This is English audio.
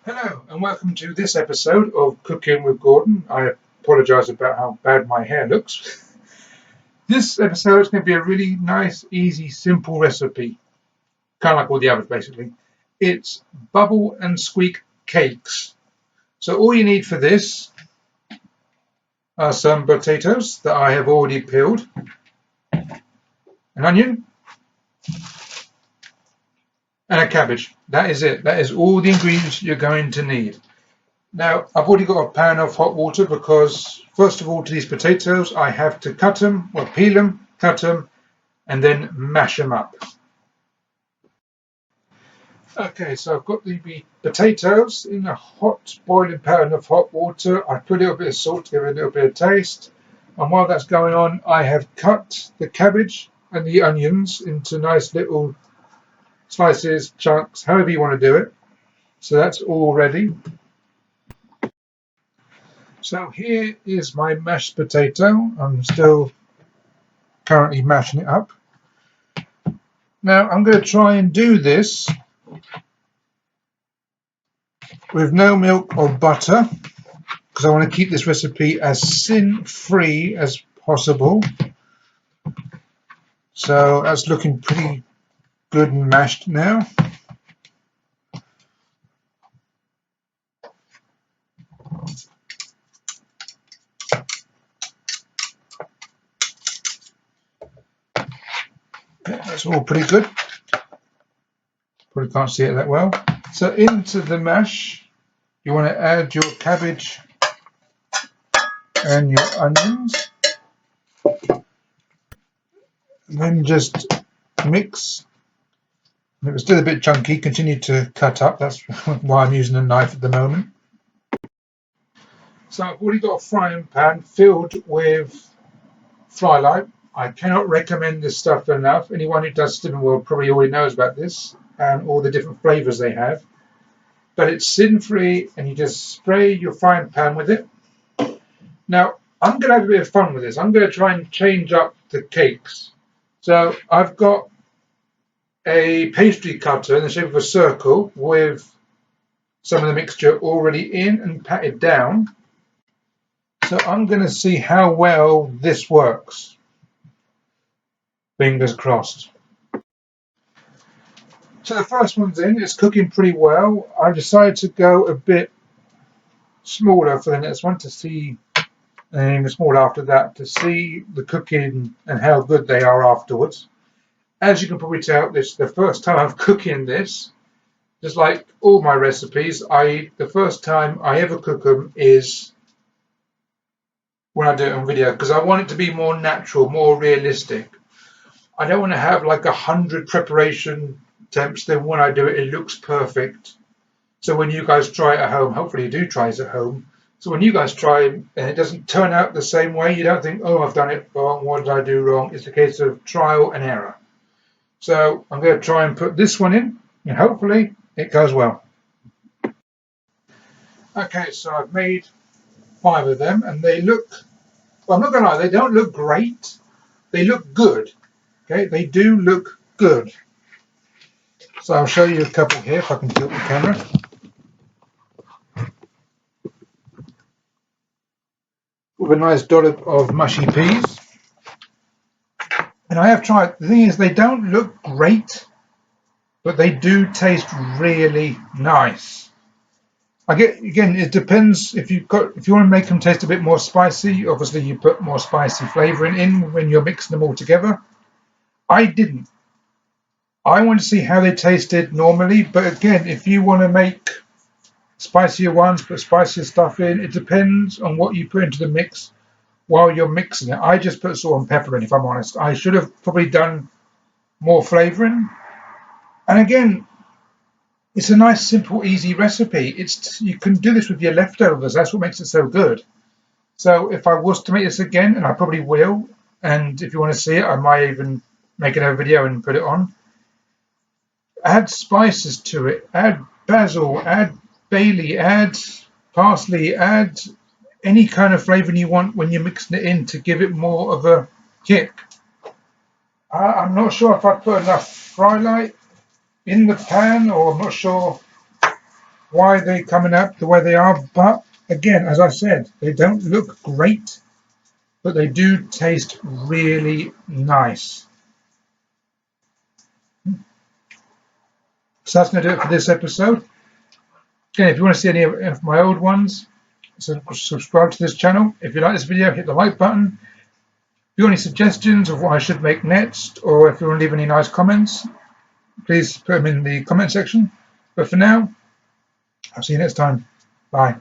Hello and welcome to this episode of Cooking with Gordon. I apologise about how bad my hair looks. This episode is going to be a really nice, easy, simple recipe. Kind of like all the others basically. It's bubble and squeak cakes. So all you need for this are some potatoes that I have already peeled, an onion, and a cabbage. That is it. That is all the ingredients you're going to need. Now, I've already got a pan of hot water because, first of all, to these potatoes, I have to cut them, or peel them, cut them, and then mash them up. Okay, so I've got the potatoes in a hot boiling pan of hot water. I put a little bit of salt to give it a little bit of taste. And while that's going on, I have cut the cabbage and the onions into nice little slices, chunks, however you want to do it. So that's all ready. So here is my mashed potato. I'm still currently mashing it up. Now I'm going to try and do this with no milk or butter because I want to keep this recipe as sin-free as possible. So that's looking pretty good and mashed now. Yeah, that's all pretty good. Probably can't see it that well. So into the mash, you want to add your cabbage and your onions. And then just mix. If it's still a bit chunky, continue to cut up. That's why I'm using a knife at the moment. So I've already got a frying pan filled with fly light. I cannot recommend this stuff enough. Anyone who does Cinnamon World probably already knows about this and all the different flavours they have. But it's sin-free and you just spray your frying pan with it. Now, I'm going to have a bit of fun with this. I'm going to try and change up the cakes. So I've got a pastry cutter in the shape of a circle with some of the mixture already in and patted down. So I'm going to see how well this works. Fingers crossed. So the first one's in, it's cooking pretty well. I decided to go a bit smaller for the next one to see, and even smaller after that, to see the cooking and how good they are afterwards. As you can probably tell, this is the first time I'm cooking this. Just like all my recipes, the first time I ever cook them is when I do it on video because I want it to be more natural, more realistic. I don't want to have like 100 preparation attempts, then when I do it, it looks perfect. So when you guys try it at home, hopefully you do try it at home. So when you guys try it and it doesn't turn out the same way, you don't think, oh, I've done it wrong, what did I do wrong? It's a case of trial and error. So I'm going to try and put this one in and hopefully it goes well. Okay, so I've made 5 of them and they look, well, I'm not going to lie, they don't look great. They look good. Okay, they do look good. So I'll show you a couple here if I can tilt the camera. With a nice dollop of mushy peas. And I have tried, the thing is they don't look great, but they do taste really nice. Again, it depends if you want to make them taste a bit more spicy, obviously you put more spicy flavouring in when you're mixing them all together. I didn't. I want to see how they tasted normally, but again, if you want to make spicier ones, put spicier stuff in, it depends on what you put into the mix while you're mixing it. I just put salt and pepper in, if I'm honest. I should have probably done more flavouring. And again, it's a nice, simple, easy recipe. You can do this with your leftovers. That's what makes it so good. So if I was to make this again, and I probably will, and if you want to see it, I might even make another video and put it on. Add spices to it. Add basil, add Bailey, add parsley, add any kind of flavouring you want when you're mixing it in to give it more of a kick. I'm not sure if I put enough fry light in the pan, or I'm not sure why they're coming up the way they are. But again, as I said, they don't look great, but they do taste really nice. So that's going to do it for this episode. Again, if you want to see any of my old ones, subscribe to this channel. If you like this video, hit the like button. If you have any suggestions of what I should make next, or if you want to leave any nice comments, please put them in the comment section. But for now, I'll see you next time. Bye.